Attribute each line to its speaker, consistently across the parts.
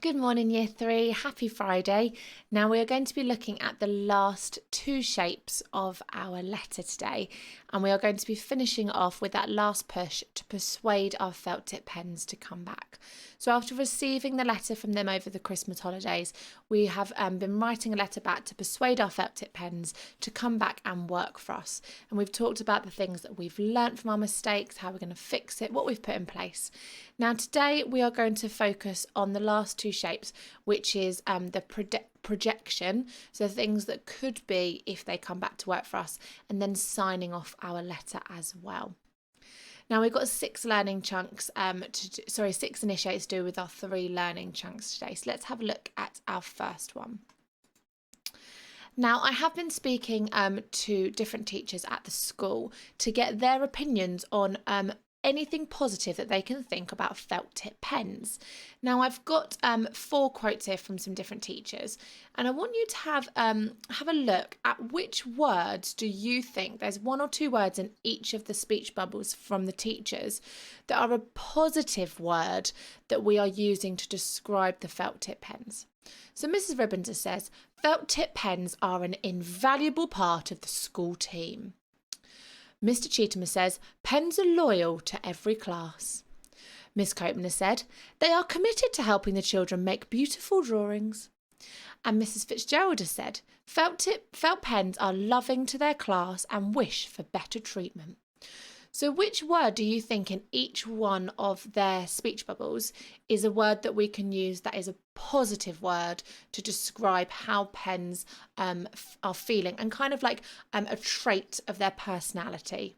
Speaker 1: Good morning, Year 3. Happy Friday. Now we are going to be looking at the last two shapes of our letter today, and we are going to be finishing off with that last push to persuade our felt tip pens to come back. So after receiving the letter from them over the Christmas holidays, we have been writing a letter back to persuade our felt tip pens to come back and work for us. And we've talked about the things that we've learnt from our mistakes, how we're going to fix it, what we've put in place. Now today we are going to focus on the last two shapes, which is the projection, so things that could be if they come back to work for us, and then signing off our letter as well. Now we've got six learning chunks, six initiates to do with our 3 learning chunks today. So let's have a look at our first one. Now, I have been speaking to different teachers at the school to get their opinions on anything positive that they can think about felt tip pens. Now I've got 4 quotes here from some different teachers, and I want you to have a look at which words do you think, there's 1 or 2 words in each of the speech bubbles from the teachers that are a positive word that we are using to describe the felt tip pens. So Mrs. Ribbonser says, felt tip pens are an invaluable part of the school team. Mr. Cheethamer says, pens are loyal to every class. Miss Copener said, they are committed to helping the children make beautiful drawings. And Mrs. Fitzgerald has said, felt pens are loving to their class and wish for better treatment. So which word do you think in each one of their speech bubbles is a word that we can use that is a positive word to describe how pens are feeling and kind of like a trait of their personality?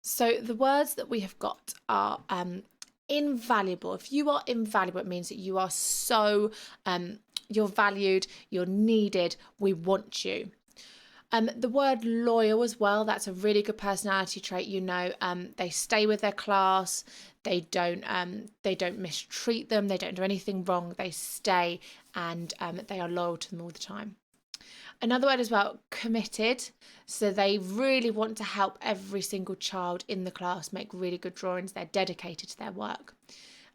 Speaker 1: So the words that we have got are invaluable. If you are invaluable, it means that you are so, you're valued, you're needed, we want you. The word loyal as well, that's a really good personality trait. They stay with their class, they don't mistreat them, they don't do anything wrong, they stay, and they are loyal to them all the time. Another word as well, committed. So they really want to help every single child in the class make really good drawings. They're dedicated to their work.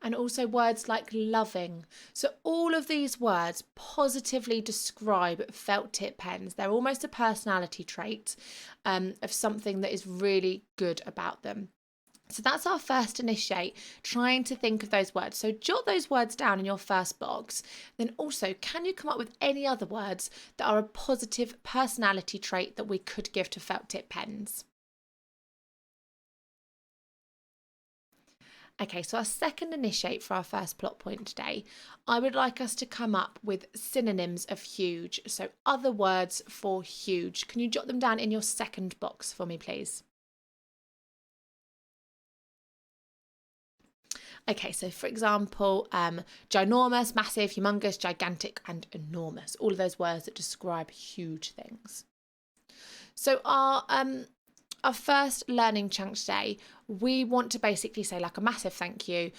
Speaker 1: And also words like loving. So all of these words positively describe felt tip pens. They're almost a personality trait of something that is really good about them. So that's our first initiate, trying to think of those words. So jot those words down in your first box. Then also, can you come up with any other words that are a positive personality trait that we could give to felt tip pens? Okay, so our second initiate for our first plot point today, I would like us to come up with synonyms of huge, so other words for huge. Can you jot them down in your second box for me, please? Okay, so for example, ginormous, massive, humongous, gigantic, and enormous. All of those words that describe huge things. So our first learning chunk today, we want to basically say like a massive thank you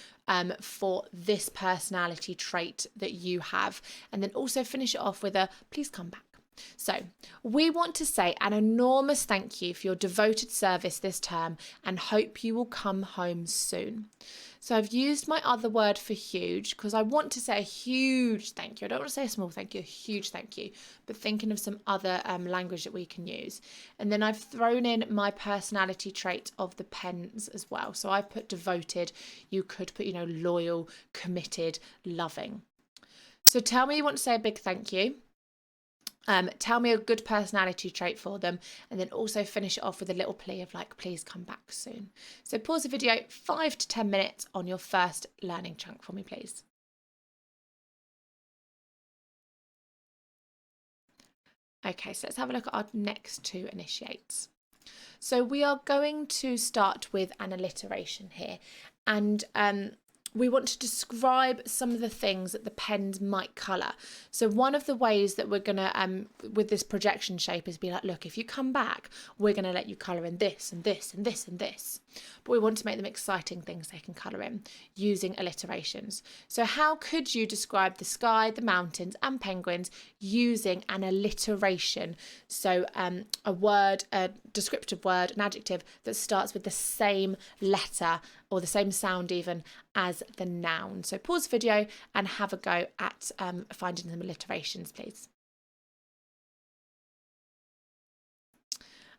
Speaker 1: for this personality trait that you have, and then also finish it off with a please come back. So we want to say an enormous thank you for your devoted service this term and hope you will come home soon. So I've used my other word for huge because I want to say a huge thank you. I don't want to say a small thank you, a huge thank you, but thinking of some other language that we can use. And then I've thrown in my personality trait of the pens as well. So I put devoted, you could put, loyal, committed, loving. So tell me you want to say a big thank you. Tell me a good personality trait for them, and then also finish it off with a little plea of like, please come back soon. So pause the video 5 to 10 minutes on your first learning chunk for me, please. Okay, so let's have a look at our next 2 initiates. So we are going to start with an alliteration here, and we want to describe some of the things that the pens might colour. So one of the ways that we're going to, with this projection shape, is be like, look, if you come back, we're going to let you colour in this and this and this and this. But we want to make them exciting things they can colour in using alliterations. So how could you describe the sky, the mountains and penguins using an alliteration? So a word, a descriptive word, an adjective that starts with the same letter or the same sound even as the noun. So pause the video and have a go at finding some alliterations, please.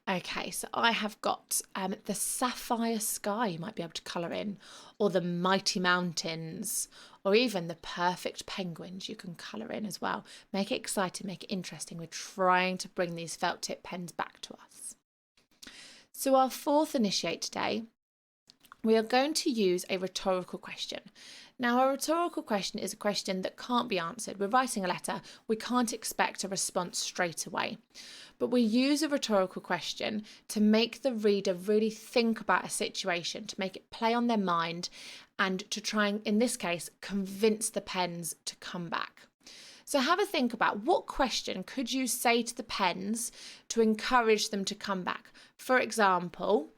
Speaker 1: Okay, so I have got the sapphire sky you might be able to colour in, or the mighty mountains, or even the perfect penguins you can colour in as well. Make it exciting, make it interesting. We're trying to bring these felt tip pens back to us. So our fourth initiate today, we are going to use a rhetorical question. Now, a rhetorical question is a question that can't be answered. We're writing a letter, we can't expect a response straight away. But we use a rhetorical question to make the reader really think about a situation, to make it play on their mind, and to try and, in this case, convince the pens to come back. So have a think about what question could you say to the pens to encourage them to come back. For example,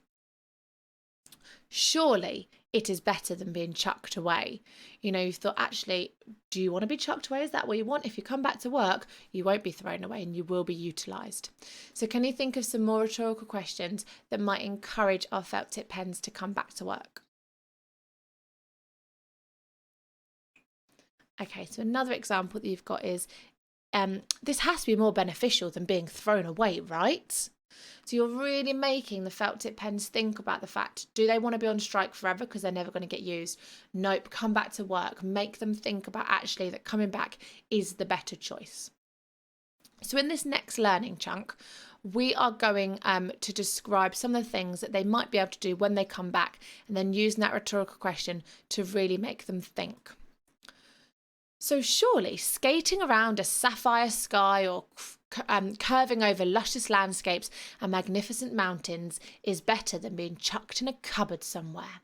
Speaker 1: surely it is better than being chucked away. You know, you've thought, actually, do you want to be chucked away? Is that what you want? If you come back to work, you won't be thrown away and you will be utilised. So can you think of some more rhetorical questions that might encourage our felt tip pens to come back to work? Okay, so another example that you've got is, this has to be more beneficial than being thrown away, right? So you're really making the felt tip pens think about the fact, do they want to be on strike forever because they're never going to get used? Nope, come back to work. Make them think about actually that coming back is the better choice. So in this next learning chunk, we are going to describe some of the things that they might be able to do when they come back, and then using that rhetorical question to really make them think. So surely skating around a sapphire sky or curving over luscious landscapes and magnificent mountains is better than being chucked in a cupboard somewhere.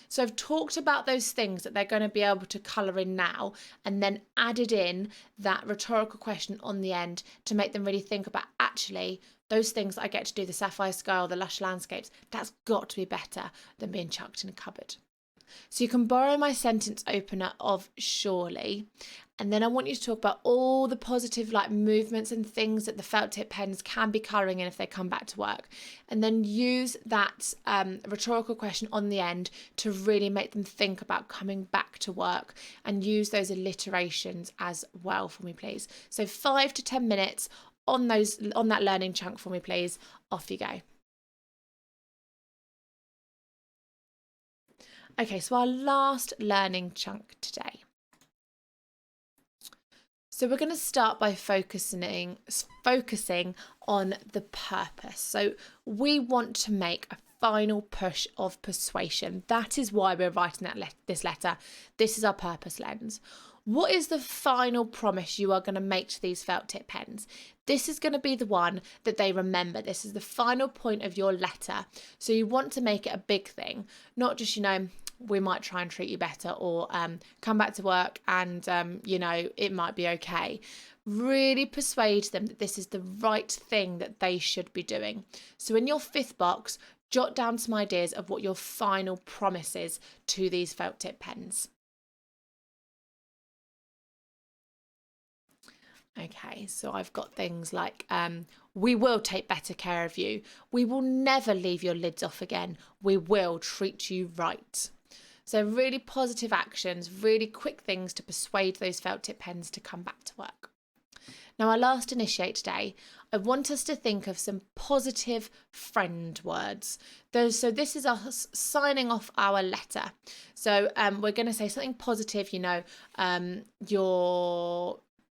Speaker 1: So I've talked about those things that they're going to be able to colour in now, and then added in that rhetorical question on the end to make them really think about, actually, those things that I get to do, the sapphire sky or the lush landscapes, that's got to be better than being chucked in a cupboard. So you can borrow my sentence opener of surely, and then I want you to talk about all the positive movements and things that the felt tip pens can be colouring in if they come back to work, and then use that rhetorical question on the end to really make them think about coming back to work, and use those alliterations as well for me, please. So 5 to 10 minutes on that learning chunk for me, please. Off you go. Okay, so our last learning chunk today. So we're going to start by focusing on the purpose. So we want to make a final push of persuasion. That is why we're writing this letter. This is our purpose lens. What is the final promise you are going to make to these felt tip pens? This is going to be the one that they remember. This is the final point of your letter. So you want to make it a big thing, not just, we might try and treat you better, or come back to work and, it might be okay. Really persuade them that this is the right thing that they should be doing. So in your fifth box, jot down some ideas of what your final promise is to these felt tip pens. Okay, so I've got things like, we will take better care of you. We will never leave your lids off again. We will treat you right. So really positive actions, really quick things to persuade those felt tip pens to come back to work. Now, our last initiate today, I want us to think of some positive friend words. So this is us signing off our letter. So we're going to say something positive, your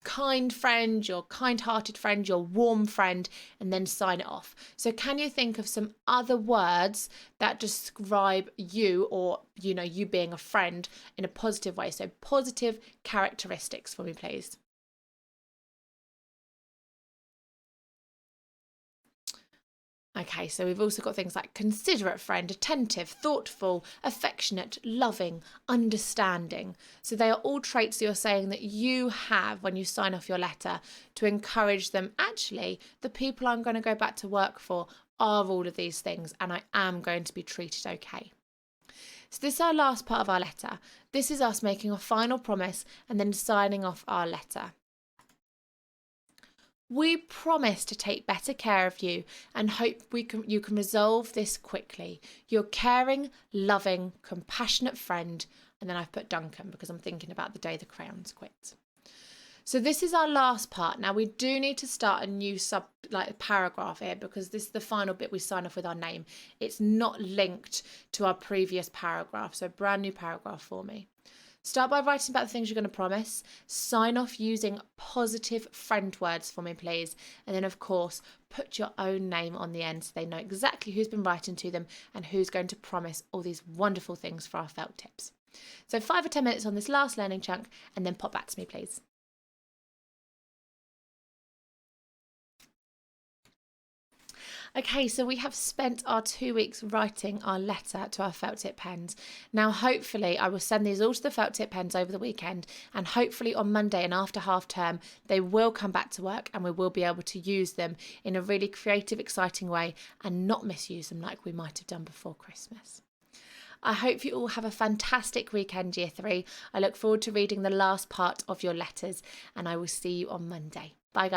Speaker 1: kind friend, your kind-hearted friend, your warm friend, and then sign it off. So can you think of some other words that describe you, or you being a friend in a positive way? So positive characteristics for me, please. Okay, so we've also got things like considerate friend, attentive, thoughtful, affectionate, loving, understanding. So they are all traits that you're saying that you have when you sign off your letter to encourage them. Actually, the people I'm going to go back to work for are all of these things, and I am going to be treated okay. So this is our last part of our letter. This is us making a final promise and then signing off our letter. We promise to take better care of you and hope you can resolve this quickly. Your caring, loving, compassionate friend. And then I've put Duncan because I'm thinking about the day the crayons quit. So this is our last part. Now we do need to start a new paragraph here because this is the final bit we sign off with our name. It's not linked to our previous paragraph. So brand new paragraph for me. Start by writing about the things you're going to promise. Sign off using positive friend words for me, please. And then, of course, put your own name on the end so they know exactly who's been writing to them and who's going to promise all these wonderful things for our felt tips. So 5 or 10 minutes on this last learning chunk and then pop back to me, please. Okay, so we have spent our 2 weeks writing our letter to our felt tip pens. Now, hopefully, I will send these all to the felt tip pens over the weekend, and hopefully on Monday and after half term, they will come back to work and we will be able to use them in a really creative, exciting way and not misuse them like we might have done before Christmas. I hope you all have a fantastic weekend, Year 3. I look forward to reading the last part of your letters, and I will see you on Monday. Bye, guys.